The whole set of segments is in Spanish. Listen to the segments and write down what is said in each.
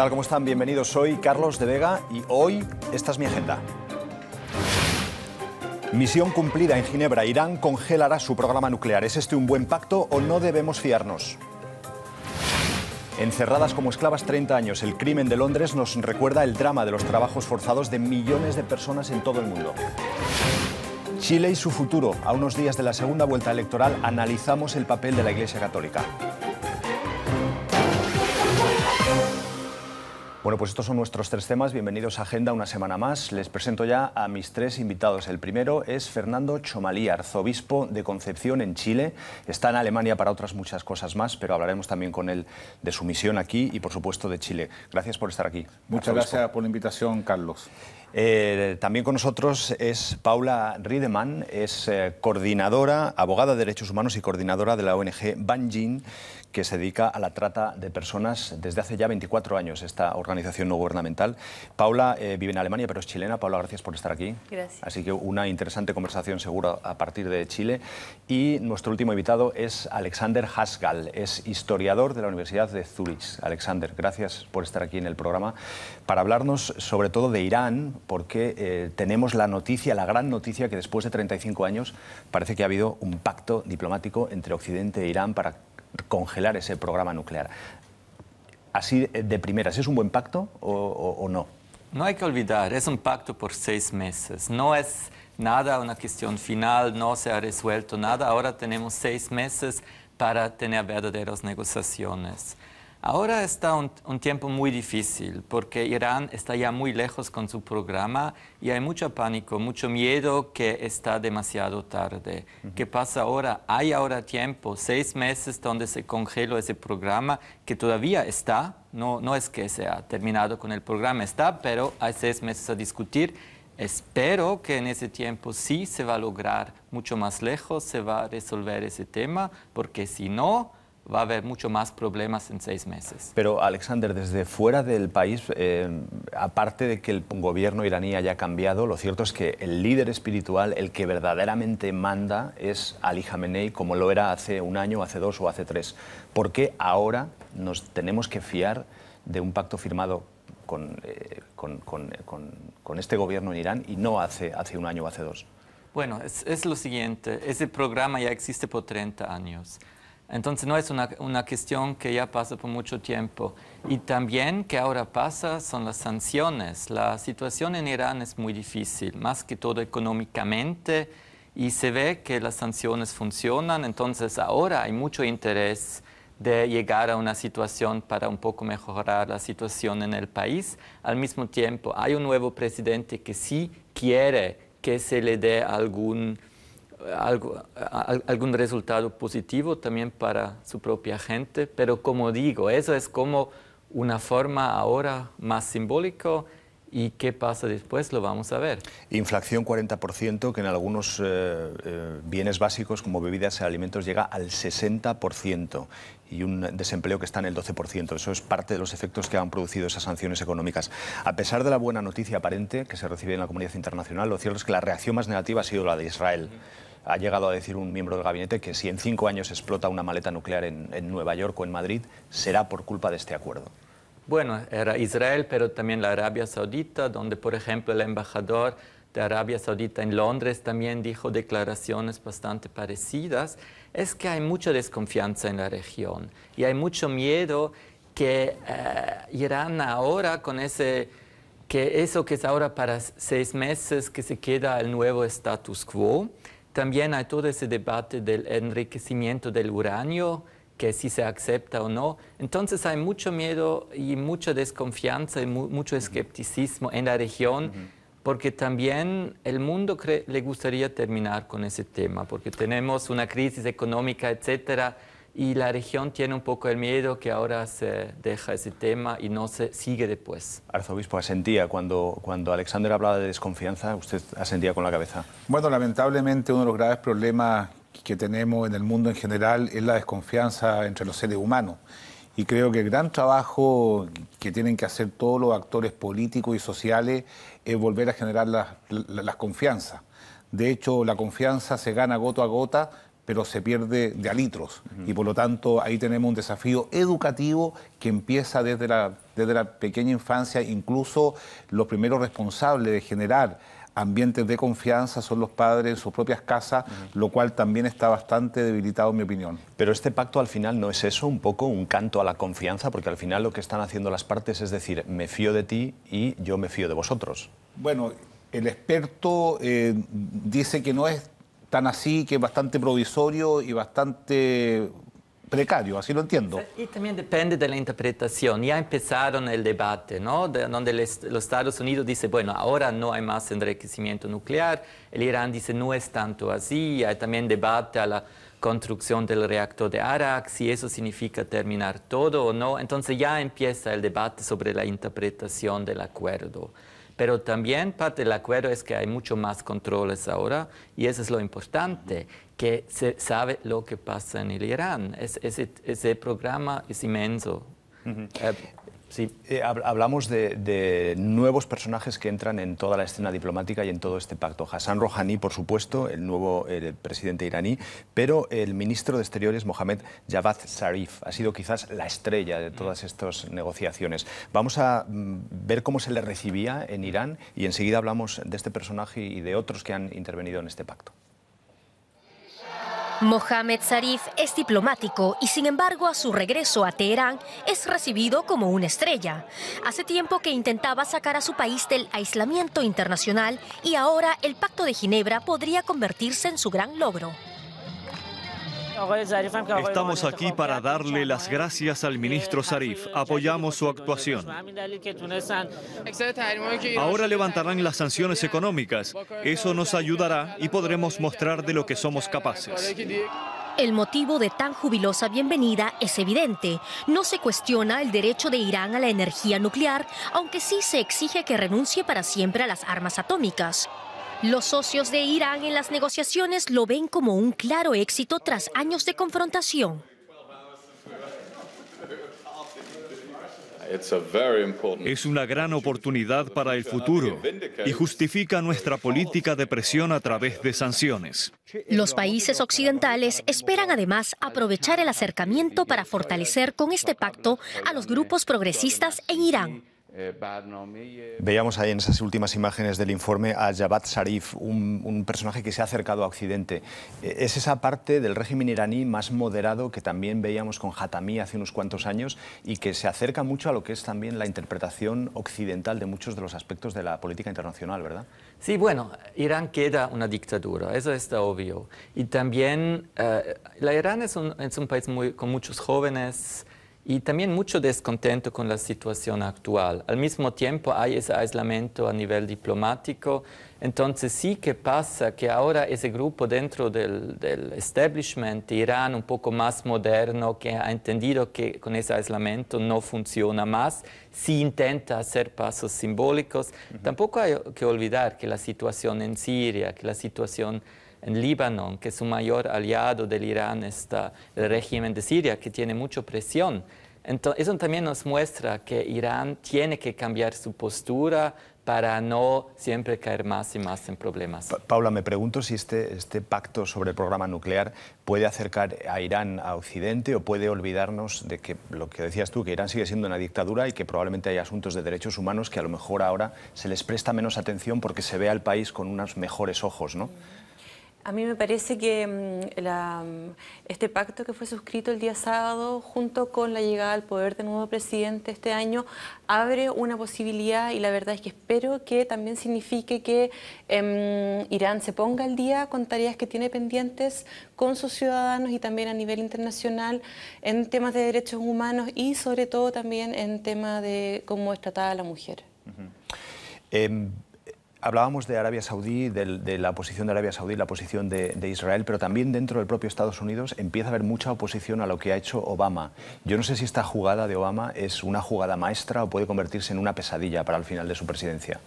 tal? ¿Cómo están? Bienvenidos. Soy Carlos de Vega y hoy esta es mi agenda. Misión cumplida en Ginebra. Irán congelará su programa nuclear. ¿Es este un buen pacto o no debemos fiarnos? Encerradas como esclavas 30 años, el crimen de Londres nos recuerda el drama de los trabajos forzados de millones de personas en todo el mundo. Chile y su futuro. A unos días de la segunda vuelta electoral analizamos el papel de la Iglesia Católica. Bueno, pues estos son nuestros tres temas. Bienvenidos a Agenda una semana más. Les presento ya a mis tres invitados. El primero es Fernando Chomalí, arzobispo de Concepción en Chile. Está en Alemania para otras muchas cosas más, pero hablaremos también con él de su misión aquí y, por supuesto, de Chile. Gracias por estar aquí. Muchas gracias por la invitación, Carlos. También con nosotros es Paula Riedemann, es coordinadora, abogada de derechos humanos y coordinadora de la ONG Banjin, que se dedica a la trata de personas desde hace ya 24 años, esta organización no gubernamental. Paula vive en Alemania, pero es chilena. Paula, gracias por estar aquí. Gracias. Así que una interesante conversación seguro a partir de Chile. Y nuestro último invitado es Alexander Hasgal, es historiador de la Universidad de Zurich. Alexander, gracias por estar aquí en el programa para hablarnos sobre todo de Irán, porque tenemos la noticia, la gran noticia, que después de 35 años parece que ha habido un pacto diplomático entre Occidente e Irán para congelar ese programa nuclear. Así de primeras, ¿es un buen pacto o no? No hay que olvidar, es un pacto por 6 meses. No es nada una cuestión final, no se ha resuelto nada. Ahora tenemos 6 meses para tener verdaderas negociaciones. Ahora está un tiempo muy difícil porque Irán está ya muy lejos con su programa y hay mucho pánico, mucho miedo que está demasiado tarde. ¿Qué pasa ahora? Hay ahora tiempo, 6 meses donde se congeló ese programa que todavía está. No es que se ha terminado con el programa, está, pero hay 6 meses a discutir. Espero que en ese tiempo sí se va a lograr mucho más lejos, se va a resolver ese tema, porque si no, va a haber mucho más problemas en 6 meses. Pero, Alexander, desde fuera del país, aparte de que el gobierno iraní haya cambiado, lo cierto es que el líder espiritual, el que verdaderamente manda, es Ali Khamenei, como lo era hace un año, hace 2 o hace 3. ¿Por qué ahora nos tenemos que fiar de un pacto firmado con este gobierno en Irán y no hace un año o hace 2? Bueno, es lo siguiente, ese programa ya existe por 30 años. Entonces no es una cuestión que ya pasa por mucho tiempo. Y también que ahora pasa son las sanciones. La situación en Irán es muy difícil, más que todo económicamente, y se ve que las sanciones funcionan. Entonces ahora hay mucho interés de llegar a una situación para un poco mejorar la situación en el país. Al mismo tiempo hay un nuevo presidente que sí quiere que se le dé algún resultado positivo también para su propia gente, pero como digo, eso es como una forma ahora más simbólica y qué pasa después lo vamos a ver. Inflación 40%, que en algunos bienes básicos como bebidas y alimentos llega al 60%. Y un desempleo que está en el 12%. Eso es parte de los efectos que han producido esas sanciones económicas. A pesar de la buena noticia aparente que se recibe en la comunidad internacional, lo cierto es que la reacción más negativa ha sido la de Israel. Ha llegado a decir un miembro del gabinete que si en 5 años explota una maleta nuclear en Nueva York o en Madrid, será por culpa de este acuerdo. Bueno, era Israel, pero también la Arabia Saudita, donde, por ejemplo, el embajador de Arabia Saudita en Londres también dijo declaraciones bastante parecidas. Es que hay mucha desconfianza en la región y hay mucho miedo que Irán ahora con que eso que es ahora para 6 meses, que se queda el nuevo status quo. También hay todo ese debate del enriquecimiento del uranio, que si se acepta o no. Entonces hay mucho miedo y mucha desconfianza y mucho escepticismo en la región, porque también el mundo le gustaría terminar con ese tema, porque tenemos una crisis económica, etcétera, y la región tiene un poco el miedo que ahora se deja ese tema y no se sigue después. Arzobispo, asentía cuando Alexander hablaba de desconfianza, usted asentía con la cabeza. Bueno, lamentablemente uno de los graves problemas que tenemos en el mundo en general es la desconfianza entre los seres humanos. Y creo que el gran trabajo que tienen que hacer todos los actores políticos y sociales es volver a generar las confianzas. De hecho, la confianza se gana gota a gota, pero se pierde de a litros. Y por lo tanto ahí tenemos un desafío educativo que empieza desde la pequeña infancia. Incluso los primeros responsables de generar ambientes de confianza son los padres en sus propias casas, lo cual también está bastante debilitado en mi opinión. Pero este pacto al final no es eso, un poco un canto a la confianza, porque al final lo que están haciendo las partes es decir, me fío de ti y yo me fío de vosotros. Bueno, el experto dice que no es tan así, que es bastante provisorio y bastante precario, así lo entiendo. Y también depende de la interpretación. Ya empezaron el debate, ¿no? Donde los Estados Unidos dicen, bueno, ahora no hay más enriquecimiento nuclear. El Irán dice, no es tanto así. Hay también debate a la construcción del reactor de Arak, si eso significa terminar todo o no. Entonces ya empieza el debate sobre la interpretación del acuerdo. Pero también parte del acuerdo es que hay mucho más controles ahora y eso es lo importante, que se sabe lo que pasa en el Irán. Ese programa es inmenso. Sí. Hablamos de nuevos personajes que entran en toda la escena diplomática y en todo este pacto. Hassan Rouhani, por supuesto, el nuevo presidente iraní, pero el ministro de Exteriores, Mohammad Javad Zarif, ha sido quizás la estrella de todas estas negociaciones. Vamos a ver cómo se le recibía en Irán y enseguida hablamos de este personaje y de otros que han intervenido en este pacto. Mohammad Zarif es diplomático y, sin embargo, a su regreso a Teherán es recibido como una estrella. Hace tiempo que intentaba sacar a su país del aislamiento internacional y ahora el Pacto de Ginebra podría convertirse en su gran logro. Estamos aquí para darle las gracias al ministro Zarif. Apoyamos su actuación. Ahora levantarán las sanciones económicas. Eso nos ayudará y podremos mostrar de lo que somos capaces. El motivo de tan jubilosa bienvenida es evidente. No se cuestiona el derecho de Irán a la energía nuclear, aunque sí se exige que renuncie para siempre a las armas atómicas. Los socios de Irán en las negociaciones lo ven como un claro éxito tras años de confrontación. Es una gran oportunidad para el futuro y justifica nuestra política de presión a través de sanciones. Los países occidentales esperan además aprovechar el acercamiento para fortalecer con este pacto a los grupos progresistas en Irán. Veíamos ahí en esas últimas imágenes del informe a Javad Zarif, un personaje que se ha acercado a Occidente. Es esa parte del régimen iraní más moderado que también veíamos con Khatami hace unos cuantos años y que se acerca mucho a lo que es también la interpretación occidental de muchos de los aspectos de la política internacional, ¿verdad? Sí, bueno, Irán queda una dictadura, eso está obvio. Y también Irán es un país con muchos jóvenes y también mucho descontento con la situación actual. Al mismo tiempo hay ese aislamiento a nivel diplomático. Entonces sí que pasa que ahora ese grupo dentro del establishment de Irán un poco más moderno, que ha entendido que con ese aislamiento no funciona más, sí intenta hacer pasos simbólicos. Tampoco hay que olvidar que la situación en Siria, que la situación en Líbano, que su mayor aliado del Irán está el régimen de Siria, que tiene mucha presión. Entonces, eso también nos muestra que Irán tiene que cambiar su postura para no siempre caer más y más en problemas. Paula, me pregunto si este pacto sobre el programa nuclear puede acercar a Irán a Occidente o puede olvidarnos de que, lo que decías tú, que Irán sigue siendo una dictadura y que probablemente hay asuntos de derechos humanos que a lo mejor ahora se les presta menos atención porque se ve al país con unos mejores ojos, ¿no? A mí me parece que este pacto que fue suscrito el día sábado, junto con la llegada al poder del nuevo presidente este año, abre una posibilidad y la verdad es que espero que también signifique que Irán se ponga al día con tareas que tiene pendientes con sus ciudadanos y también a nivel internacional en temas de derechos humanos y sobre todo también en temas de cómo es tratada la mujer. Hablábamos de Arabia Saudí, de la posición de Arabia Saudí, la posición de Israel, pero también dentro del propio Estados Unidos empieza a haber mucha oposición a lo que ha hecho Obama. Yo no sé si esta jugada de Obama es una jugada maestra o puede convertirse en una pesadilla para el final de su presidencia.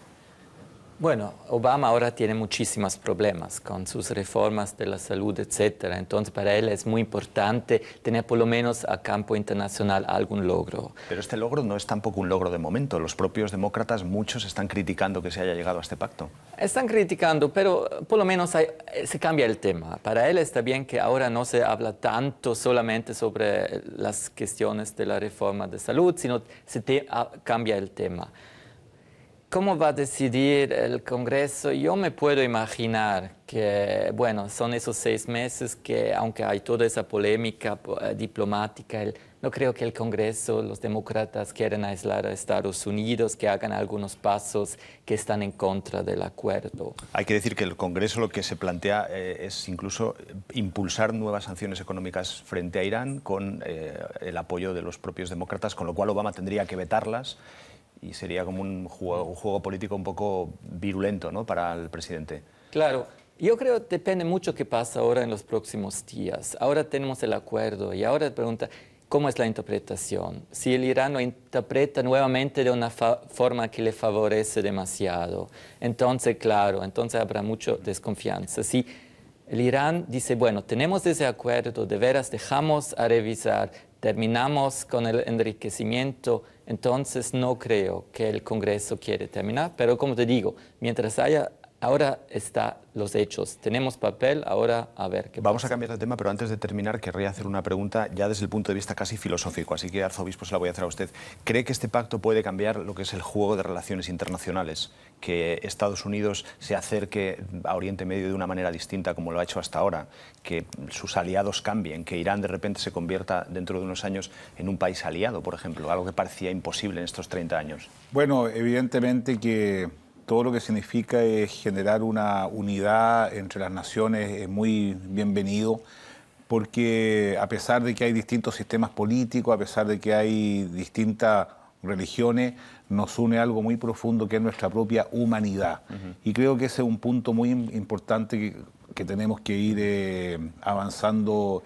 Bueno, Obama ahora tiene muchísimos problemas con sus reformas de la salud, etcétera. Entonces, para él es muy importante tener por lo menos a campo internacional algún logro. Pero este logro no es tampoco un logro de momento. Los propios demócratas, muchos están criticando que se haya llegado a este pacto. Están criticando, pero por lo menos se cambia el tema. Para él está bien que ahora no se habla tanto solamente sobre las cuestiones de la reforma de salud, sino cambia el tema. ¿Cómo va a decidir el Congreso? Yo me puedo imaginar que, bueno, son esos 6 meses que, aunque hay toda esa polémica diplomática, no creo que el Congreso, los demócratas quieran aislar a Estados Unidos, que hagan algunos pasos que están en contra del acuerdo. Hay que decir que el Congreso lo que se plantea es incluso impulsar nuevas sanciones económicas frente a Irán con el apoyo de los propios demócratas, con lo cual Obama tendría que vetarlas. Y sería como un juego político un poco virulento, ¿no?, para el presidente. Claro, yo creo que depende mucho qué pasa ahora en los próximos días. Ahora tenemos el acuerdo y ahora pregunta, ¿cómo es la interpretación? Si el Irán lo interpreta nuevamente de una forma que le favorece demasiado, entonces, claro, entonces habrá mucha desconfianza. Si el Irán dice, bueno, tenemos ese acuerdo, de veras dejamos a revisar, terminamos con el enriquecimiento, entonces no creo que el Congreso quiere terminar, pero como te digo, mientras haya, ahora están los hechos, tenemos papel, ahora a ver qué pasa. Vamos a cambiar de tema, pero antes de terminar querría hacer una pregunta ya desde el punto de vista casi filosófico, así que, arzobispo, se la voy a hacer a usted. ¿Cree que este pacto puede cambiar lo que es el juego de relaciones internacionales? Que Estados Unidos se acerque a Oriente Medio de una manera distinta como lo ha hecho hasta ahora, que sus aliados cambien, que Irán de repente se convierta dentro de unos años en un país aliado, por ejemplo, algo que parecía imposible en estos 30 años. Bueno, evidentemente que todo lo que significa es generar una unidad entre las naciones es muy bienvenido, porque a pesar de que hay distintos sistemas políticos, a pesar de que hay distintas religiones, nos une algo muy profundo que es nuestra propia humanidad. Y creo que ese es un punto muy importante que tenemos que ir avanzando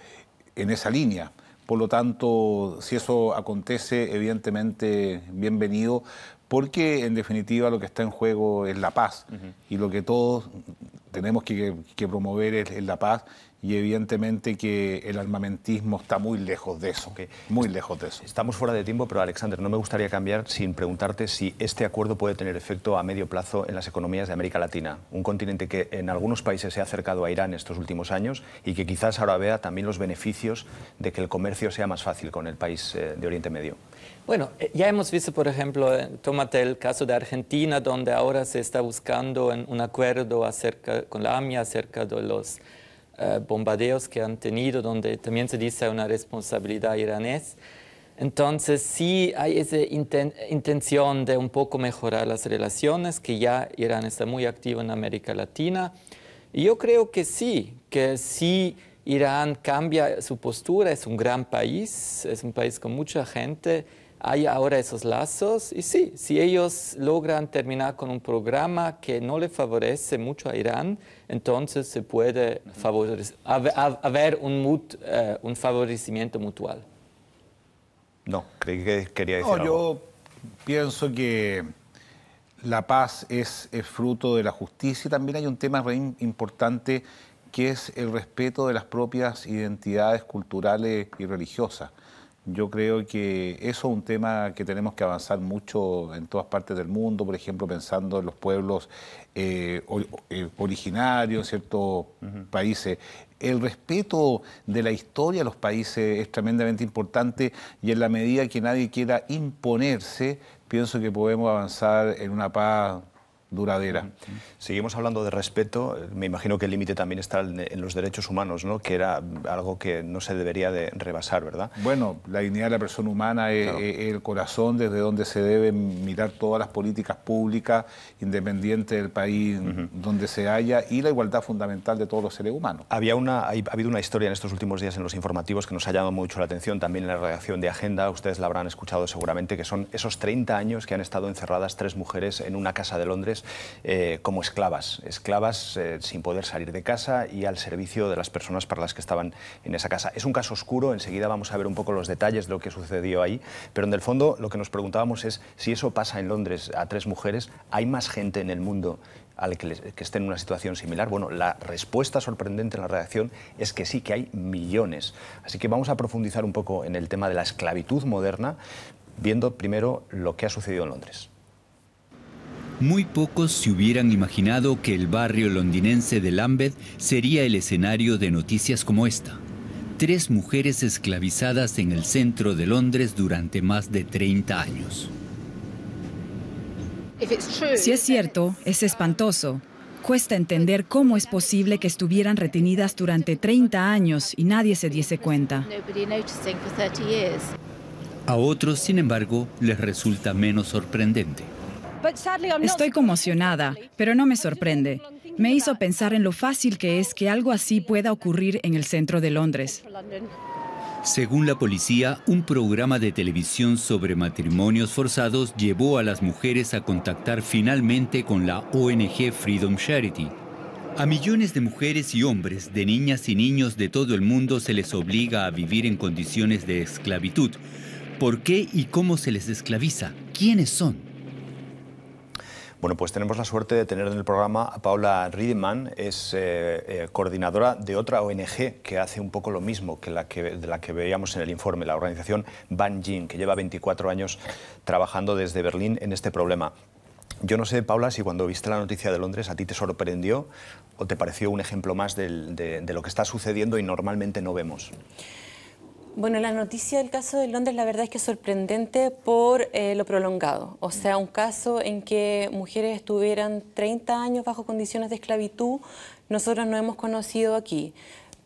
en esa línea. Por lo tanto, si eso acontece, evidentemente bienvenido, porque en definitiva lo que está en juego es la paz. Y lo que todos tenemos que promover es la paz, y evidentemente que el armamentismo está muy lejos de eso, muy lejos de eso. Estamos fuera de tiempo, pero Alexander, no me gustaría cambiar sin preguntarte si este acuerdo puede tener efecto a medio plazo en las economías de América Latina, un continente que en algunos países se ha acercado a Irán estos últimos años y que quizás ahora vea también los beneficios de que el comercio sea más fácil con el país de Oriente Medio. Bueno, ya hemos visto, por ejemplo, tómate el caso de Argentina, donde ahora se está buscando un acuerdo con la AMIA acerca de los bombardeos que han tenido, donde también se dice una responsabilidad iraníes. Entonces, sí hay esa intención de un poco mejorar las relaciones, que ya Irán está muy activo en América Latina. Y yo creo que sí Irán cambia su postura, es un gran país, es un país con mucha gente, hay ahora esos lazos, y sí, si ellos logran terminar con un programa que no le favorece mucho a Irán, entonces se puede haber un favorecimiento mutual. No, creí que quería decir algo. Yo pienso que la paz es fruto de la justicia, y también hay un tema importante que es el respeto de las propias identidades culturales y religiosas. Yo creo que eso es un tema que tenemos que avanzar mucho en todas partes del mundo, por ejemplo, pensando en los pueblos originarios en ciertos países. El respeto de la historia de los países es tremendamente importante, y en la medida que nadie quiera imponerse, pienso que podemos avanzar en una paz duradera. Seguimos hablando de respeto. Me imagino que el límite también está en los derechos humanos, ¿no?, que era algo que no se debería de rebasar, ¿verdad? Bueno, la dignidad de la persona humana es el corazón desde donde se deben mirar todas las políticas públicas, independiente del país donde se haya, y la igualdad fundamental de todos los seres humanos. Ha habido una historia en estos últimos días en los informativos que nos ha llamado mucho la atención, también en la redacción de Agenda, ustedes la habrán escuchado seguramente, que son esos 30 años que han estado encerradas 3 mujeres en una casa de Londres como esclavas sin poder salir de casa y al servicio de las personas para las que estaban en esa casa. Es un caso oscuro, enseguida vamos a ver un poco los detalles de lo que sucedió ahí, pero en el fondo lo que nos preguntábamos es si eso pasa en Londres a 3 mujeres, ¿hay más gente en el mundo al que esté en una situación similar? Bueno, la respuesta sorprendente en la redacción es que sí, que hay millones. Así que vamos a profundizar un poco en el tema de la esclavitud moderna, viendo primero lo que ha sucedido en Londres. Muy pocos se hubieran imaginado que el barrio londinense de Lambeth sería el escenario de noticias como esta. 3 mujeres esclavizadas en el centro de Londres durante más de 30 años. Si es cierto, es espantoso. Cuesta entender cómo es posible que estuvieran retenidas durante 30 años y nadie se diese cuenta. A otros, sin embargo, les resulta menos sorprendente. Estoy conmocionada, pero no me sorprende. Me hizo pensar en lo fácil que es que algo así pueda ocurrir en el centro de Londres. Según la policía, un programa de televisión sobre matrimonios forzados llevó a las mujeres a contactar finalmente con la ONG Freedom Charity. A millones de mujeres y hombres, de niñas y niños de todo el mundo se les obliga a vivir en condiciones de esclavitud. ¿Por qué y cómo se les esclaviza? ¿Quiénes son? Bueno, pues tenemos la suerte de tener en el programa a Paula Riedemann, es coordinadora de otra ONG que hace un poco lo mismo que de la que veíamos en el informe, la organización Banjin, que lleva 24 años trabajando desde Berlín en este problema. Yo no sé, Paula, si cuando viste la noticia de Londres a ti te sorprendió o te pareció un ejemplo más de lo que está sucediendo y normalmente no vemos. Bueno, la noticia del caso de Londres la verdad es que es sorprendente por lo prolongado. O sea, un caso en que mujeres estuvieran 30 años bajo condiciones de esclavitud, nosotros no hemos conocido aquí.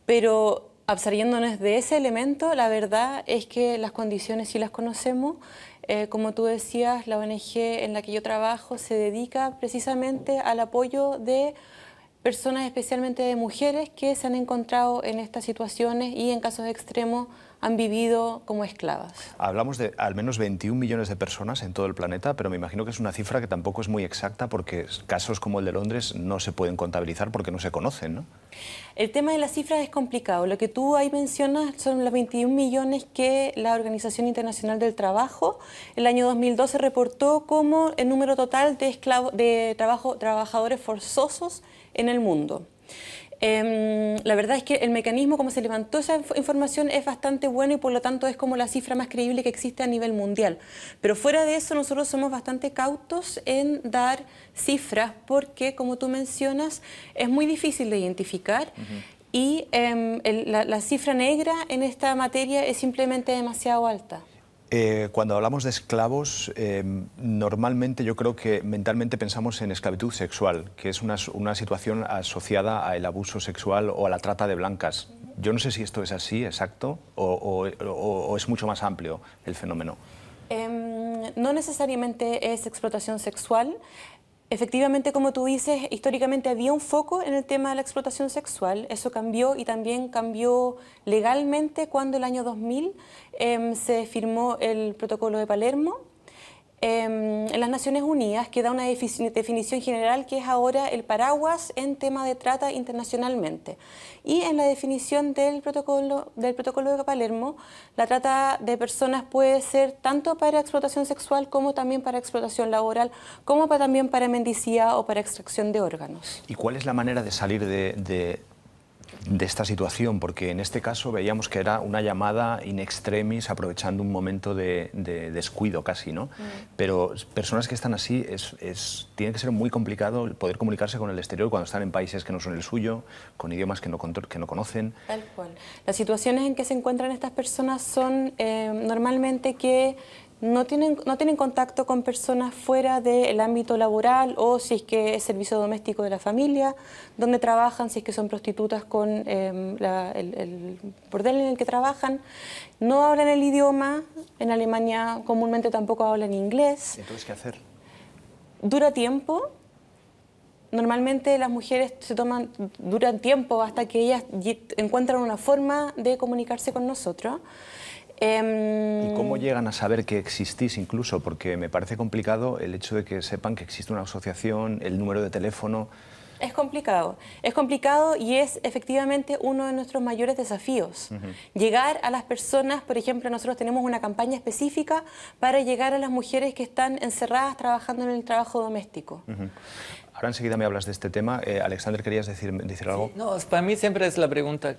Pero abstrayéndonos de ese elemento, la verdad es que las condiciones sí las conocemos. Como tú decías, la ONG en la que yo trabajo se dedica precisamente al apoyo de personas, especialmente de mujeres, que se han encontrado en estas situaciones y en casos extremos han vivido como esclavas. Hablamos de al menos 21 millones de personas en todo el planeta, pero me imagino que es una cifra que tampoco es muy exacta porque casos como el de Londres no se pueden contabilizar porque no se conocen, ¿no? El tema de las cifras es complicado. Lo que tú ahí mencionas son los 21 millones que la Organización Internacional del Trabajo el año 2012 reportó como el número total de trabajadores forzosos en el mundo. La verdad es que el mecanismo como se levantó esa información es bastante bueno y por lo tanto es como la cifra más creíble que existe a nivel mundial. Pero fuera de eso nosotros somos bastante cautos en dar cifras porque, como tú mencionas, es muy difícil de identificar y la cifra negra en esta materia es simplemente demasiado alta. Cuando hablamos de esclavos, normalmente yo creo que mentalmente pensamos en esclavitud sexual, que es una situación asociada al abuso sexual o a la trata de blancas. Yo no sé si esto es así, exacto, o es mucho más amplio el fenómeno. No necesariamente es explotación sexual. Efectivamente, como tú dices, históricamente había un foco en el tema de la explotación sexual. Eso cambió y también cambió legalmente cuando el año 2000 se firmó el Protocolo de Palermo en las Naciones Unidas, que da una definición general que es ahora el paraguas en tema de trata internacionalmente. Y en la definición del protocolo de Palermo, la trata de personas puede ser tanto para explotación sexual como también para explotación laboral, como también para mendicidad o para extracción de órganos. ¿Y cuál es la manera de salir de esta situación? Porque en este caso veíamos que era una llamada in extremis, aprovechando un momento de descuido casi, ¿no? Pero personas que están así, tiene que ser muy complicado poder comunicarse con el exterior cuando están en países que no son el suyo, con idiomas que no conocen. Tal cual. Las situaciones en que se encuentran estas personas son normalmente que no tienen contacto con personas fuera del ámbito laboral o si es que es servicio doméstico de la familia, donde trabajan, si es que son prostitutas con el bordel en el que trabajan. No hablan el idioma, en Alemania comúnmente tampoco hablan inglés. Entonces, ¿qué hacer? Dura tiempo. Normalmente las mujeres duran tiempo hasta que ellas encuentran una forma de comunicarse con nosotros. ¿Y cómo llegan a saber que existís incluso? Porque me parece complicado el hecho de que sepan que existe una asociación, el número de teléfono. Es complicado y es efectivamente uno de nuestros mayores desafíos. Llegar a las personas, por ejemplo, nosotros tenemos una campaña específica para llegar a las mujeres que están encerradas trabajando en el trabajo doméstico. Ahora enseguida me hablas de este tema. Alexander, ¿querías decir algo? Sí, no, para mí siempre es la pregunta,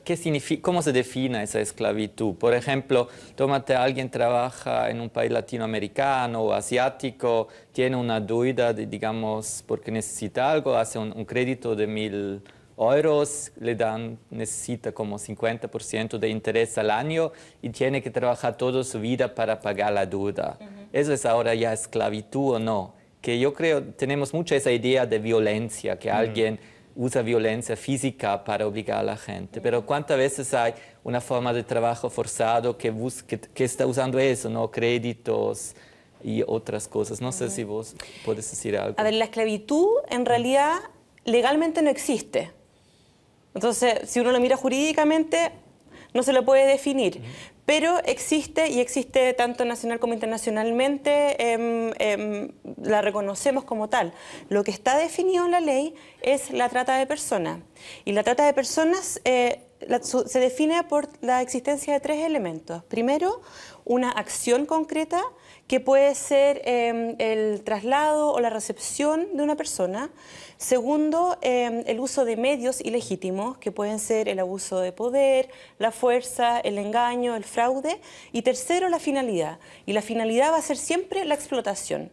¿cómo se define esa esclavitud? Por ejemplo, tómate a alguien que trabaja en un país latinoamericano o asiático, tiene una deuda, digamos, porque necesita algo, hace un crédito de 1.000 euros, necesita como 50% de interés al año y tiene que trabajar toda su vida para pagar la deuda. ¿Eso es ahora ya esclavitud o no? Que yo creo, tenemos mucha esa idea de violencia, que alguien usa violencia física para obligar a la gente. Pero ¿cuántas veces hay una forma de trabajo forzado que está usando eso, ¿no? Créditos y otras cosas? No sé si vos podés decir algo. A ver, la esclavitud en realidad legalmente no existe. Entonces, si uno lo mira jurídicamente, no se lo puede definir. Pero existe, y existe tanto nacional como internacionalmente, la reconocemos como tal. Lo que está definido en la ley es la trata de personas. Y la trata de personas se define por la existencia de 3 elementos. Primero, una acción concreta que puede ser el traslado o la recepción de una persona. Segundo, el uso de medios ilegítimos, que pueden ser el abuso de poder, la fuerza, el engaño, el fraude. Y tercero, la finalidad. Y la finalidad va a ser siempre la explotación.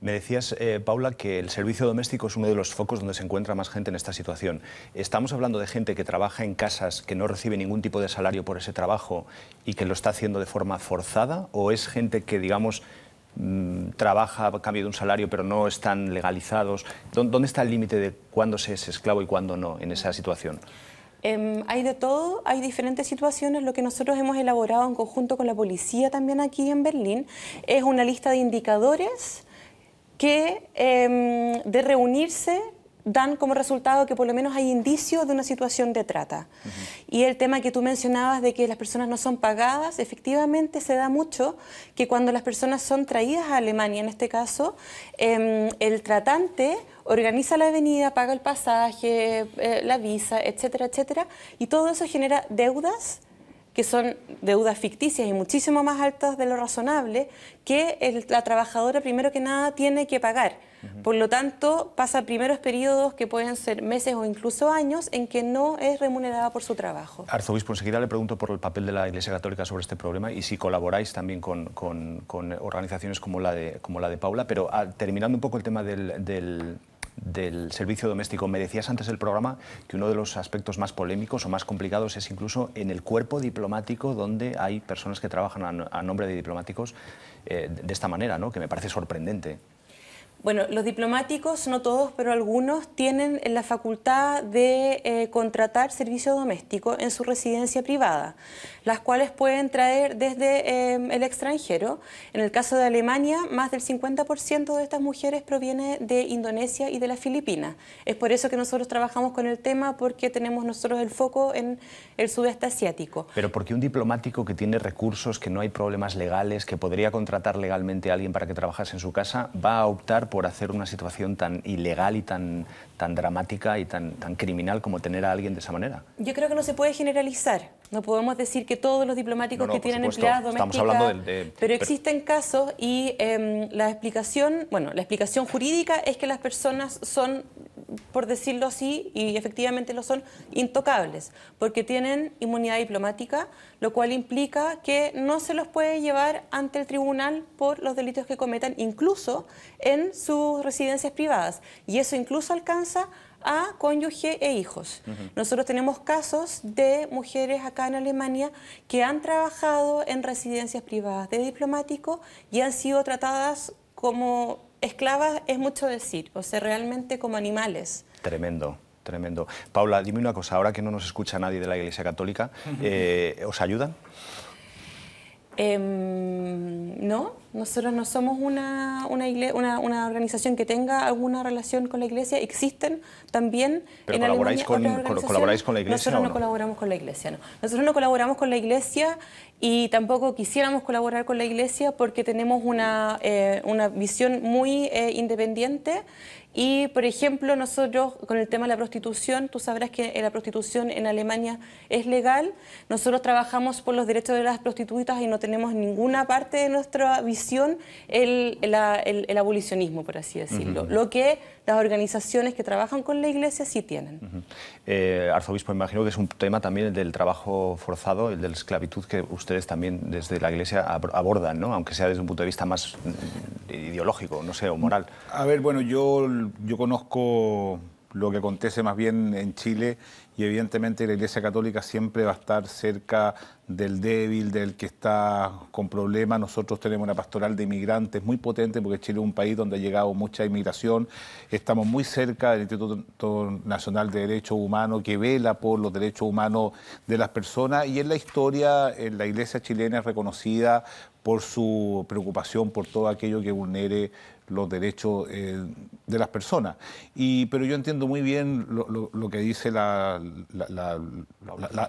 Me decías, Paula, que el servicio doméstico es uno de los focos donde se encuentra más gente en esta situación. ¿Estamos hablando de gente que trabaja en casas, que no recibe ningún tipo de salario por ese trabajo y que lo está haciendo de forma forzada? ¿O es gente que, digamos, trabaja a cambio de un salario pero no están legalizados? ¿Dónde está el límite de cuándo se es esclavo y cuándo no en esa situación? Hay de todo, hay diferentes situaciones. Lo que nosotros hemos elaborado en conjunto con la policía también aquí en Berlín es una lista de indicadores que de reunirse dan como resultado que por lo menos hay indicios de una situación de trata. Y el tema que tú mencionabas de que las personas no son pagadas, efectivamente se da mucho que cuando las personas son traídas a Alemania, en este caso, el tratante organiza la venida, paga el pasaje, la visa, etcétera, etcétera, y todo eso genera deudas que son deudas ficticias y muchísimo más altas de lo razonable, que la trabajadora primero que nada tiene que pagar. Por lo tanto, pasa primeros periodos que pueden ser meses o incluso años en que no es remunerada por su trabajo. Arzobispo, enseguida le pregunto por el papel de la Iglesia Católica sobre este problema y si colaboráis también con organizaciones como la de Paula, pero terminando un poco el tema del servicio doméstico, me decías antes del programa que uno de los aspectos más polémicos o más complicados es incluso en el cuerpo diplomático, donde hay personas que trabajan a nombre de diplomáticos de esta manera, ¿no? Que me parece sorprendente. Bueno, los diplomáticos, no todos, pero algunos tienen la facultad de contratar servicio doméstico en su residencia privada, las cuales pueden traer desde el extranjero. En el caso de Alemania, más del 50% de estas mujeres proviene de Indonesia y de las Filipinas. Es por eso que nosotros trabajamos con el tema, porque tenemos nosotros el foco en el sudeste asiático. Pero ¿por qué un diplomático que tiene recursos, que no hay problemas legales, que podría contratar legalmente a alguien para que trabajase en su casa, va a optar por hacer una situación tan ilegal y tan dramática y tan criminal como tener a alguien de esa manera? Yo creo que no se puede generalizar. No podemos decir que todos los diplomáticos que tienen supuesto, empleadas domésticas... Estamos hablando pero existen casos y la explicación jurídica es que las personas son, por decirlo así, y efectivamente lo son, intocables, porque tienen inmunidad diplomática, lo cual implica que no se los puede llevar ante el tribunal por los delitos que cometan, incluso en sus residencias privadas. Y eso incluso alcanza a cónyuge e hijos. Nosotros tenemos casos de mujeres acá en Alemania que han trabajado en residencias privadas de diplomáticos y han sido tratadas como esclavas, es mucho decir, o sea, realmente como animales. Tremendo. Tremendo. Paula, dime una cosa, ahora que no nos escucha nadie de la Iglesia Católica, ¿os ayudan? No, nosotros no somos una organización que tenga alguna relación con la Iglesia. Existen también en Alemania ¿Colaboráis con la Iglesia? Nosotros no colaboramos con la Iglesia, no. Nosotros no colaboramos con la Iglesia y tampoco quisiéramos colaborar con la Iglesia porque tenemos una visión muy independiente. Y, por ejemplo, nosotros con el tema de la prostitución, tú sabrás que la prostitución en Alemania es legal. Nosotros trabajamos por los derechos de las prostitutas y no tenemos en ninguna parte de nuestra visión el abolicionismo, por así decirlo. Lo que las organizaciones que trabajan con la Iglesia sí tienen. Arzobispo, imagino que es un tema también el del trabajo forzado, el de la esclavitud, que ustedes también desde la Iglesia abordan, ¿no? Aunque sea desde un punto de vista más ideológico, no sé, o moral. A ver, bueno, yo conozco lo que acontece más bien en Chile y evidentemente la Iglesia Católica siempre va a estar cerca del débil, del que está con problemas. Nosotros tenemos una pastoral de inmigrantes muy potente porque Chile es un país donde ha llegado mucha inmigración. Estamos muy cerca del Instituto Nacional de Derechos Humanos que vela por los derechos humanos de las personas y en la historia la Iglesia chilena es reconocida por su preocupación por todo aquello que vulnere los derechos de las personas. Pero yo entiendo muy bien lo que dice la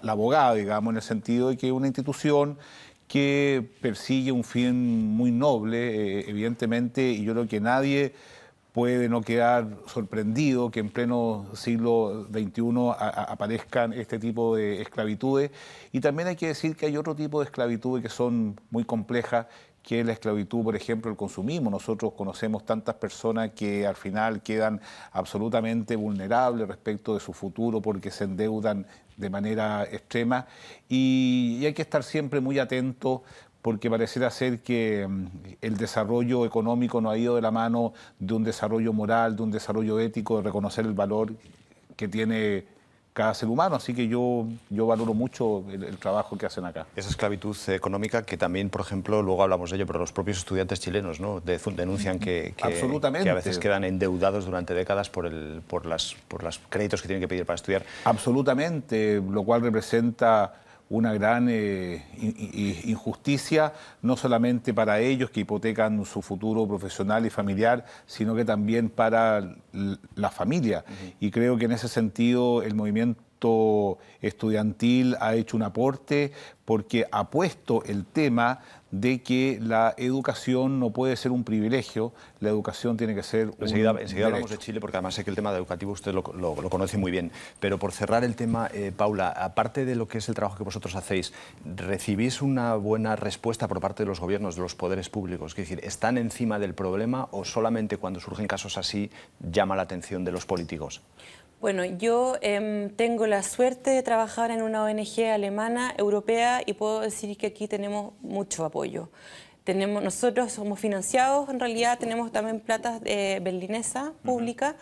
abogada, digamos, en el sentido de que es una institución que persigue un fin muy noble, evidentemente, y yo creo que nadie puede no quedar sorprendido que en pleno siglo XXI aparezcan este tipo de esclavitudes. Y también hay que decir que hay otro tipo de esclavitudes que son muy complejas, que es la esclavitud, por ejemplo, el consumismo. Nosotros conocemos tantas personas que al final quedan absolutamente vulnerables respecto de su futuro porque se endeudan de manera extrema y hay que estar siempre muy atentos porque pareciera ser que el desarrollo económico no ha ido de la mano de un desarrollo moral, de un desarrollo ético, de reconocer el valor que tiene cada ser humano, así que yo valoro mucho el trabajo que hacen acá. Esa esclavitud económica que también, por ejemplo, luego hablamos de ello, pero los propios estudiantes chilenos, ¿no? Denuncian que a veces quedan endeudados durante décadas por los créditos que tienen que pedir para estudiar. Absolutamente, lo cual representa una gran injusticia, no solamente para ellos que hipotecan su futuro profesional y familiar, sino que también para la familia. Y creo que en ese sentido el movimiento estudiantil ha hecho un aporte porque ha puesto el tema de que la educación no puede ser un privilegio, la educación tiene que ser enseguida hablamos de Chile, porque además sé que el tema educativo usted lo conoce muy bien. Pero por cerrar el tema, Paula, aparte de lo que es el trabajo que vosotros hacéis, ¿recibís una buena respuesta por parte de los gobiernos, de los poderes públicos? Es decir, ¿están encima del problema o solamente cuando surgen casos así llama la atención de los políticos? Bueno, yo tengo la suerte de trabajar en una ONG alemana, europea, y puedo decir que aquí tenemos mucho apoyo. Nosotros somos financiados, en realidad tenemos también plata berlinesa pública.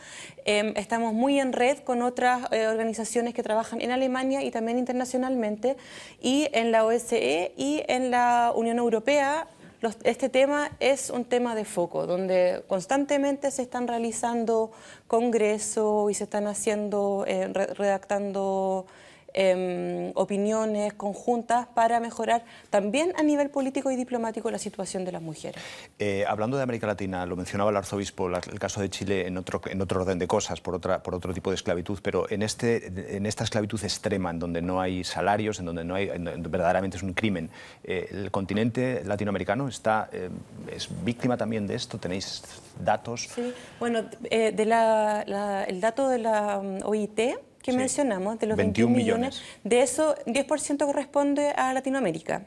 Estamos muy en red con otras organizaciones que trabajan en Alemania y también internacionalmente, y en la OSCE y en la Unión Europea. Este tema es un tema de foco, donde constantemente se están realizando congresos y se están haciendo, redactando opiniones conjuntas para mejorar también a nivel político y diplomático la situación de las mujeres. Hablando de América Latina, lo mencionaba el arzobispo, el caso de Chile en otro orden de cosas, por otro tipo de esclavitud, pero en esta esclavitud extrema, en donde no hay salarios, en donde verdaderamente es un crimen, ¿el continente latinoamericano es víctima también de esto? ¿Tenéis datos? Sí, bueno, el dato de la OIT que mencionamos, de los 21 millones, de eso 10% corresponde a Latinoamérica.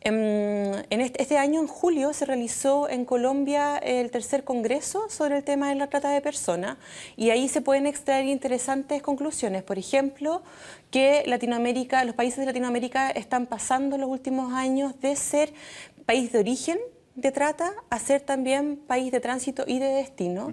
Este año, en julio, se realizó en Colombia el tercer congreso sobre el tema de la trata de personas y ahí se pueden extraer interesantes conclusiones. Por ejemplo, que los países de Latinoamérica están pasando en los últimos años de ser país de origen de trata a ser también país de tránsito y de destino.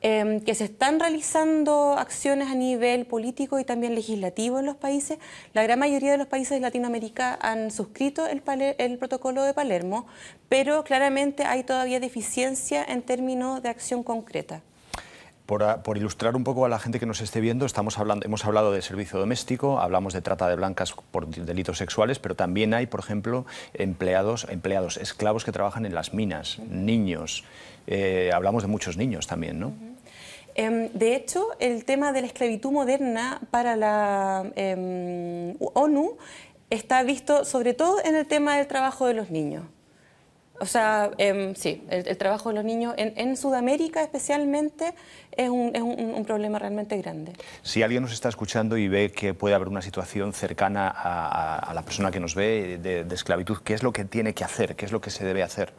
Que se están realizando acciones a nivel político y también legislativo en los países. La gran mayoría de los países de Latinoamérica han suscrito el protocolo de Palermo, pero claramente hay todavía deficiencia en términos de acción concreta. Por ilustrar un poco a la gente que nos esté viendo, hemos hablado de servicio doméstico, hablamos de trata de blancas por delitos sexuales, pero también hay, por ejemplo, empleados, esclavos que trabajan en las minas, niños. Hablamos de muchos niños también, ¿no? De hecho, el tema de la esclavitud moderna para la ONU está visto sobre todo en el tema del trabajo de los niños. O sea, sí, el trabajo de los niños en Sudamérica especialmente es un problema realmente grande. Si alguien nos está escuchando y ve que puede haber una situación cercana a la persona que nos ve de esclavitud, ¿qué es lo que tiene que hacer? ¿Qué es lo que se debe hacer?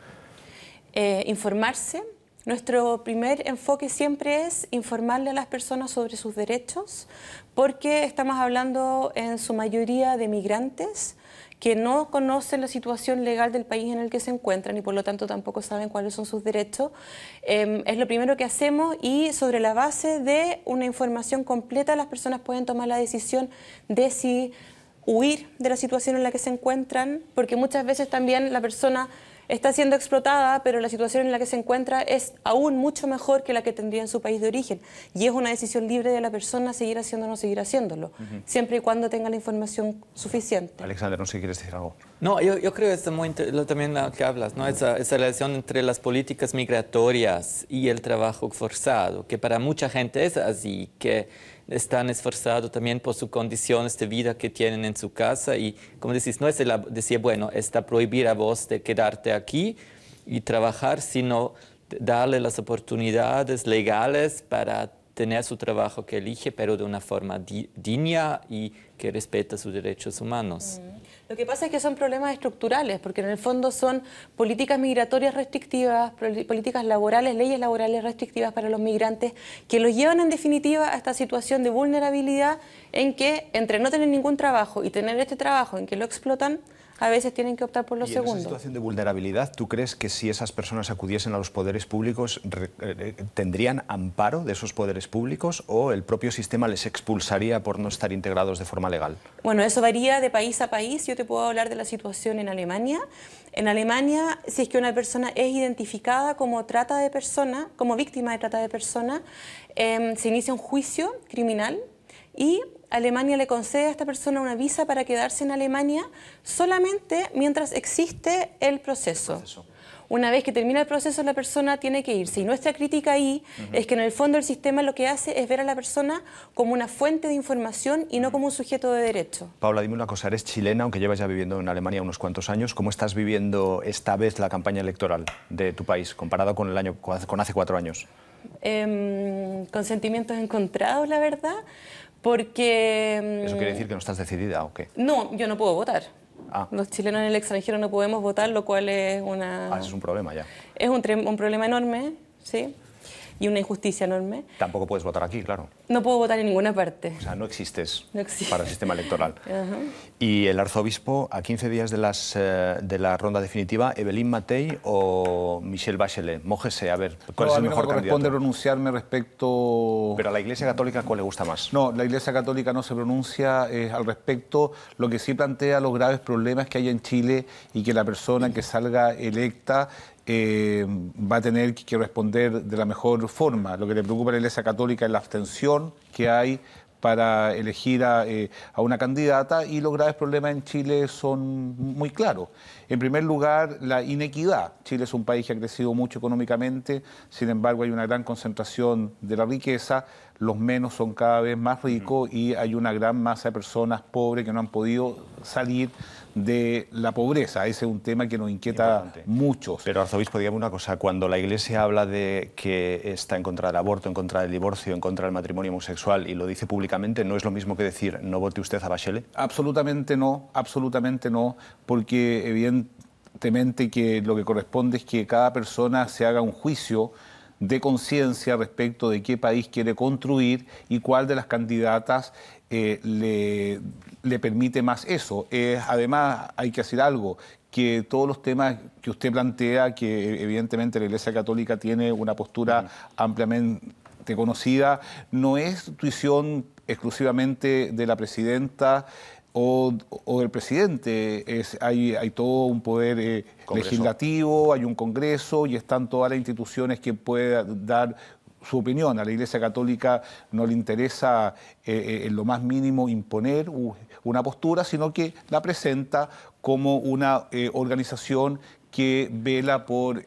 Informarse. Nuestro primer enfoque siempre es informarle a las personas sobre sus derechos, porque estamos hablando en su mayoría de migrantes que no conocen la situación legal del país en el que se encuentran y por lo tanto tampoco saben cuáles son sus derechos. Es lo primero que hacemos y sobre la base de una información completa las personas pueden tomar la decisión de si huir de la situación en la que se encuentran, porque muchas veces también la persona está siendo explotada, pero la situación en la que se encuentra es aún mucho mejor que la que tendría en su país de origen. Y es una decisión libre de la persona seguir haciendo o no seguir haciéndolo, siempre y cuando tenga la información suficiente. Alexander, no sé si quieres decir algo. No, yo creo que es muy también lo que hablas, ¿no? Esa relación entre las políticas migratorias y el trabajo forzado, que para mucha gente es así, que están esforzados también por sus condiciones de vida que tienen en su casa y, como decís, no es decir, bueno, está prohibir a vos de quedarte aquí y trabajar, sino darle las oportunidades legales para tener su trabajo que elige, pero de una forma digna y que respeta sus derechos humanos. Lo que pasa es que son problemas estructurales, porque en el fondo son políticas migratorias restrictivas, políticas laborales, leyes laborales restrictivas para los migrantes, que los llevan en definitiva a esta situación de vulnerabilidad en que entre no tener ningún trabajo y tener este trabajo en que lo explotan, a veces tienen que optar por lo segundo. En esa situación de vulnerabilidad, ¿tú crees que si esas personas acudiesen a los poderes públicos tendrían amparo de esos poderes públicos o el propio sistema les expulsaría por no estar integrados de forma legal? Bueno, eso varía de país a país. Yo te puedo hablar de la situación en Alemania. En Alemania, si es que una persona es identificada como trata de persona, como víctima de trata de persona, se inicia un juicio criminal y Alemania le concede a esta persona una visa para quedarse en Alemania solamente mientras existe el proceso. Una vez que termina el proceso, la persona tiene que irse. Y nuestra crítica ahí es que en el fondo el sistema lo que hace es ver a la persona como una fuente de información y no como un sujeto de derecho. Paula, dime una cosa, eres chilena, aunque llevas ya viviendo en Alemania unos cuantos años. ¿Cómo estás viviendo esta vez la campaña electoral de tu país, comparado con hace 4 años? Con sentimientos encontrados, la verdad. Porque... ¿Eso quiere decir que no estás decidida o qué? No, yo no puedo votar. Ah. Los chilenos en el extranjero no podemos votar, lo cual es una... Ese es un problema ya. Es un problema enorme, ¿sí? Y una injusticia enorme. Tampoco puedes votar aquí, claro. No puedo votar en ninguna parte. O sea, no existes No existe. para el sistema electoral. Y el arzobispo, a 15 días de la ronda definitiva, Evelyn Matei o Michelle Bachelet. Mójese, a ver, ¿cuál es el mejor candidato? A mí no me corresponde pronunciarme respecto... Pero a la Iglesia Católica, ¿cuál le gusta más? No, la Iglesia Católica no se pronuncia al respecto. Lo que sí plantea los graves problemas que hay en Chile y que la persona que salga electa va a tener que responder de la mejor forma. Lo que le preocupa a la Iglesia Católica es la abstención que hay para elegir a una candidata y los graves problemas en Chile son muy claros. En primer lugar, la inequidad. Chile es un país que ha crecido mucho económicamente, sin embargo hay una gran concentración de la riqueza, los menos son cada vez más ricos y hay una gran masa de personas pobres que no han podido salir de la pobreza. Ese es un tema que nos inquieta mucho. Pero, arzobispo, dígame una cosa, cuando la Iglesia habla de que está en contra del aborto, en contra del divorcio, en contra del matrimonio homosexual y lo dice públicamente, ¿no es lo mismo que decir no vote usted a Bachelet? Absolutamente no, porque evidentemente que lo que corresponde es que cada persona se haga un juicio de conciencia respecto de qué país quiere construir y cuál de las candidatas le permite más eso. Además, hay que decir algo, que todos los temas que usted plantea, que evidentemente la Iglesia Católica tiene una postura ampliamente conocida, no es intuición exclusivamente de la presidenta o del presidente. Hay todo un poder legislativo, hay un Congreso y están todas las instituciones que puedan dar su opinión. A la Iglesia Católica no le interesa en lo más mínimo imponer una postura, sino que la presenta como una organización que vela por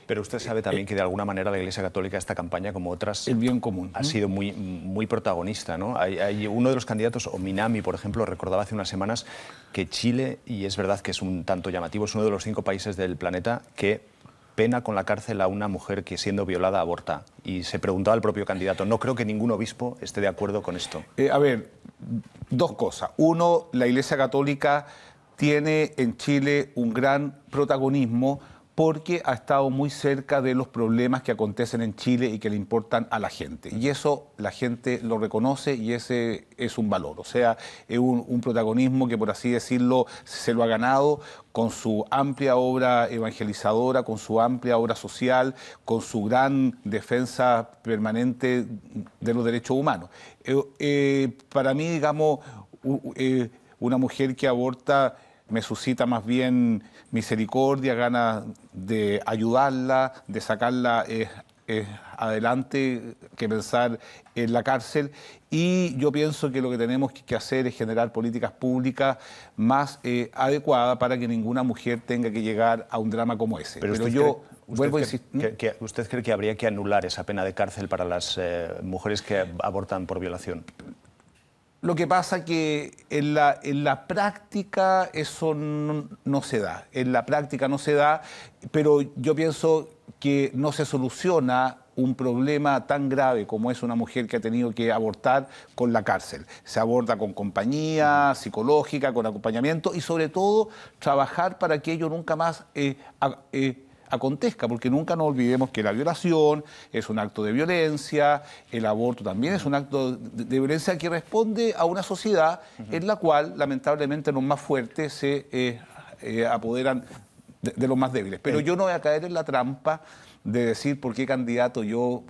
Pero usted sabe también que de alguna manera la Iglesia Católica, esta campaña, como otras, el bien común, ha sido muy protagonista, ¿no? Hay uno de los candidatos, Ominami, por ejemplo, recordaba hace unas semanas que Chile, y es verdad que es un tanto llamativo, es uno de los 5 países del planeta que pena con la cárcel a una mujer que siendo violada aborta. Y se preguntaba al propio candidato, no creo que ningún obispo esté de acuerdo con esto. A ver, 2 cosas. Uno, la Iglesia Católica tiene en Chile un gran protagonismo porque ha estado muy cerca de los problemas que acontecen en Chile y que le importan a la gente. Y eso la gente lo reconoce y ese es un valor. O sea, es un protagonismo que, por así decirlo, se lo ha ganado con su amplia obra evangelizadora, con su amplia obra social, con su gran defensa permanente de los derechos humanos. Para mí, digamos, una mujer que aborta me suscita más bien misericordia, ganas de ayudarla, de sacarla adelante, que pensar en la cárcel. Y yo pienso que lo que tenemos que hacer es generar políticas públicas más adecuadas para que ninguna mujer tenga que llegar a un drama como ese. Pero yo vuelvo a insistir. ¿Usted cree que habría que anular esa pena de cárcel para las mujeres que abortan por violación? Lo que pasa que en la práctica eso no se da. En la práctica no se da, pero yo pienso que no se soluciona un problema tan grave como es una mujer que ha tenido que abortar con la cárcel. Se aborda con compañía psicológica, con acompañamiento y sobre todo trabajar para que ello nunca más acontezca, porque nunca nos olvidemos que la violación es un acto de violencia, el aborto también es un acto de violencia que responde a una sociedad en la cual lamentablemente los más fuertes se apoderan de los más débiles. Pero yo no voy a caer en la trampa de decir por qué candidato yo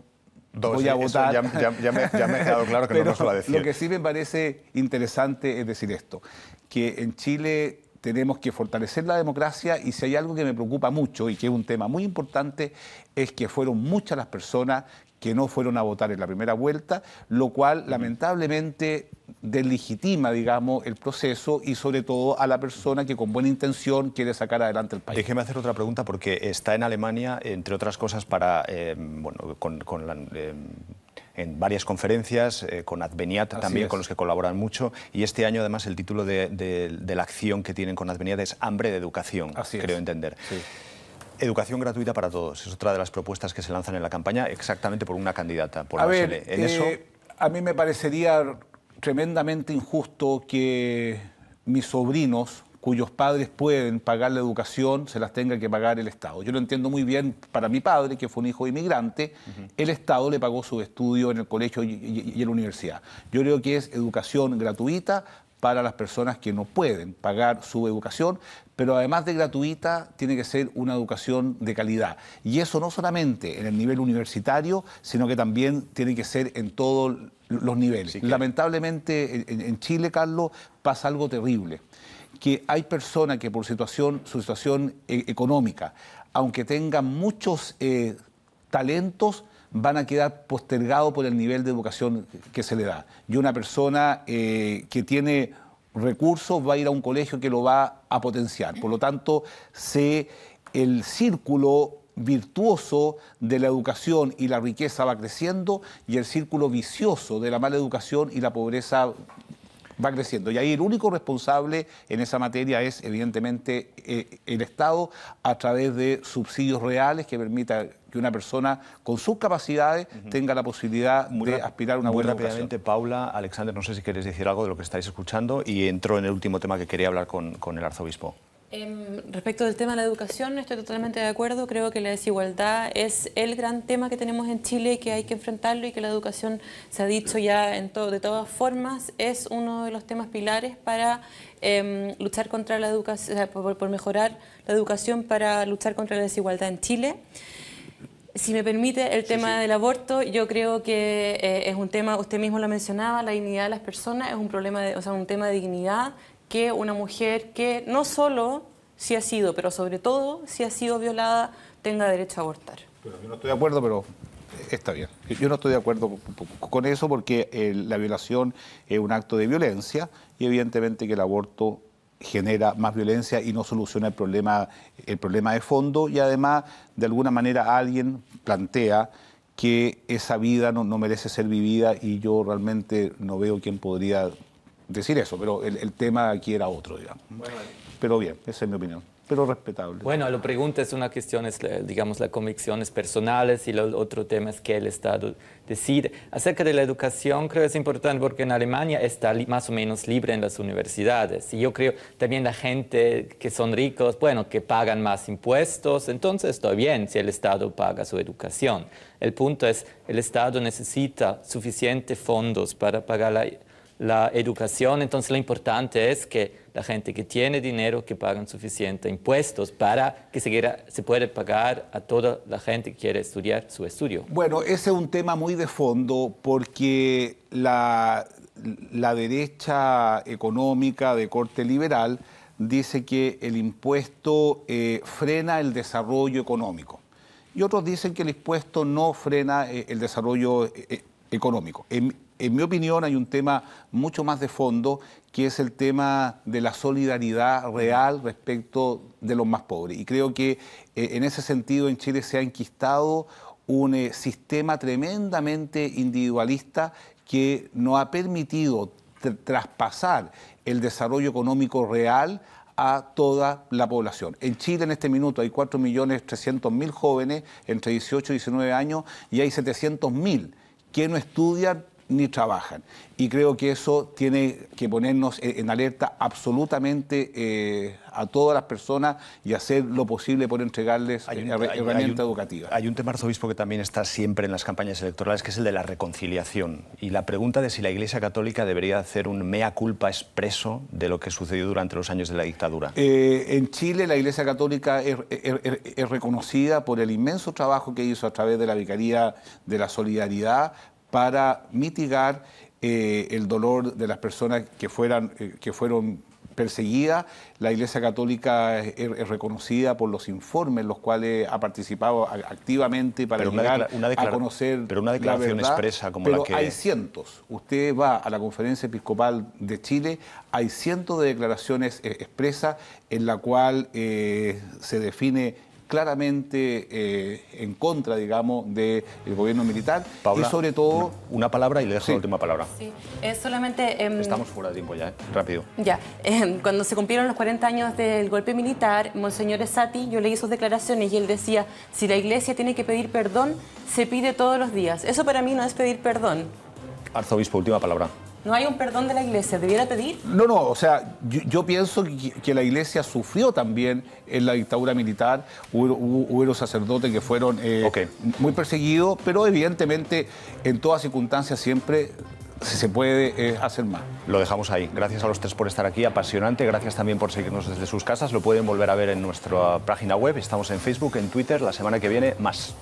voy a votar. Ya me ha quedado claro que pero no lo va a decir. Lo que sí me parece interesante es decir esto, que en Chile tenemos que fortalecer la democracia y si hay algo que me preocupa mucho y que es un tema muy importante es que fueron muchas las personas que no fueron a votar en la primera vuelta, lo cual lamentablemente deslegitima, digamos, el proceso y sobre todo a la persona que con buena intención quiere sacar adelante el país. Déjeme hacer otra pregunta porque está en Alemania, entre otras cosas, para en varias conferencias, con Adveniat también, con los que colaboran mucho, y este año además el título de la acción que tienen con Adveniat es Hambre de Educación, creo entender. Sí. Educación gratuita para todos, es otra de las propuestas que se lanzan en la campaña exactamente por una candidata, por Bachelet. En eso... A mí me parecería tremendamente injusto que mis sobrinos, cuyos padres pueden pagar la educación, se las tenga que pagar el Estado. Yo lo entiendo muy bien para mi padre, que fue un hijo inmigrante, el Estado le pagó su estudio en el colegio y en la universidad. Yo creo que es educación gratuita para las personas que no pueden pagar su educación, pero además de gratuita, tiene que ser una educación de calidad. Y eso no solamente en el nivel universitario, sino que también tiene que ser en todos los niveles. Sí, lamentablemente en Chile, Carlos, pasa algo terrible, que hay personas que por su situación económica, aunque tengan muchos talentos, van a quedar postergados por el nivel de educación que se le da. Y una persona que tiene recursos va a ir a un colegio que lo va a potenciar. Por lo tanto, el círculo virtuoso de la educación y la riqueza va creciendo y el círculo vicioso de la mala educación y la pobreza va creciendo. Y ahí el único responsable en esa materia es, evidentemente, el Estado, a través de subsidios reales que permita que una persona con sus capacidades tenga la posibilidad de aspirar a una buena educación. Rápidamente, Paula, Alexander, no sé si queréis decir algo de lo que estáis escuchando y entro en el último tema que quería hablar con el arzobispo. Respecto del tema de la educación, estoy totalmente de acuerdo. Creo que la desigualdad es el gran tema que tenemos en Chile y que hay que enfrentarlo y que la educación, se ha dicho ya de todas formas, es uno de los temas pilares para luchar contra la educación, o sea, por mejorar la educación para luchar contra la desigualdad en Chile. Si me permite, el tema del aborto, yo creo que es un tema, usted mismo lo mencionaba, la dignidad de las personas es un problema, un tema de dignidad, que una mujer que no solo si ha sido, pero sobre todo si ha sido violada, tenga derecho a abortar. Bueno, yo no estoy de acuerdo, pero está bien. Yo no estoy de acuerdo con eso porque la violación es un acto de violencia y evidentemente que el aborto genera más violencia y no soluciona el problema de fondo, y además de alguna manera alguien plantea que esa vida no merece ser vivida, y yo realmente no veo quién podría decir eso, pero el tema aquí era otro, digamos. Bueno, pero bien, esa es mi opinión, pero respetable. Bueno, la pregunta es una cuestión, digamos, las convicciones personales, y el otro tema es que el Estado decide. Acerca de la educación, creo que es importante porque en Alemania está más o menos libre en las universidades, y yo creo también la gente que son ricos, bueno, que pagan más impuestos, entonces está bien si el Estado paga su educación. El punto es, el Estado necesita suficientes fondos para pagar la educación, entonces lo importante es que la gente que tiene dinero, que pagan suficientes impuestos para que se pueda pagar a toda la gente que quiere estudiar su estudio. Bueno, ese es un tema muy de fondo, porque la derecha económica de corte liberal dice que el impuesto frena el desarrollo económico, y otros dicen que el impuesto no frena el desarrollo económico. En mi opinión, hay un tema mucho más de fondo, que es el tema de la solidaridad real respecto de los más pobres. Y creo que en ese sentido en Chile se ha enquistado un sistema tremendamente individualista que no ha permitido traspasar el desarrollo económico real a toda la población. En Chile en este minuto hay 4.300.000 jóvenes entre 18 y 19 años, y hay 700.000 que no estudian ni trabajan. Y creo que eso tiene que ponernos en alerta absolutamente a todas las personas, y hacer lo posible por entregarles herramientas educativas. Hay un tema, arzobispo, que también está siempre en las campañas electorales, que es el de la reconciliación. Y la pregunta de si la Iglesia Católica debería hacer un mea culpa expreso de lo que sucedió durante los años de la dictadura. En Chile la Iglesia Católica es reconocida por el inmenso trabajo que hizo a través de la Vicaría de la Solidaridad para mitigar el dolor de las personas que fueron perseguidas. La Iglesia Católica es reconocida por los informes en los cuales ha participado activamente para llegar a conocer pero una declaración la verdad, expresa como pero la que... hay cientos. Usted va a la Conferencia Episcopal de Chile, hay cientos de declaraciones expresas en la cual se define claramente en contra, digamos, del gobierno militar. Paula, y sobre todo... Una palabra y le dejo la última palabra. Sí, es solamente... Estamos fuera de tiempo ya, rápido. Ya, cuando se cumplieron los 40 años del golpe militar, Monseñor Esati, yo leí sus declaraciones y él decía, si la Iglesia tiene que pedir perdón, se pide todos los días. Eso para mí no es pedir perdón. Arzobispo, última palabra. ¿No hay un perdón de la Iglesia? ¿Debiera pedir? No, o sea, yo pienso que la Iglesia sufrió también en la dictadura militar. Hubo sacerdotes que fueron muy perseguidos, pero evidentemente en todas circunstancias siempre se puede hacer más. Lo dejamos ahí. Gracias a los tres por estar aquí, apasionante. Gracias también por seguirnos desde sus casas. Lo pueden volver a ver en nuestra página web. Estamos en Facebook, en Twitter. La semana que viene, más.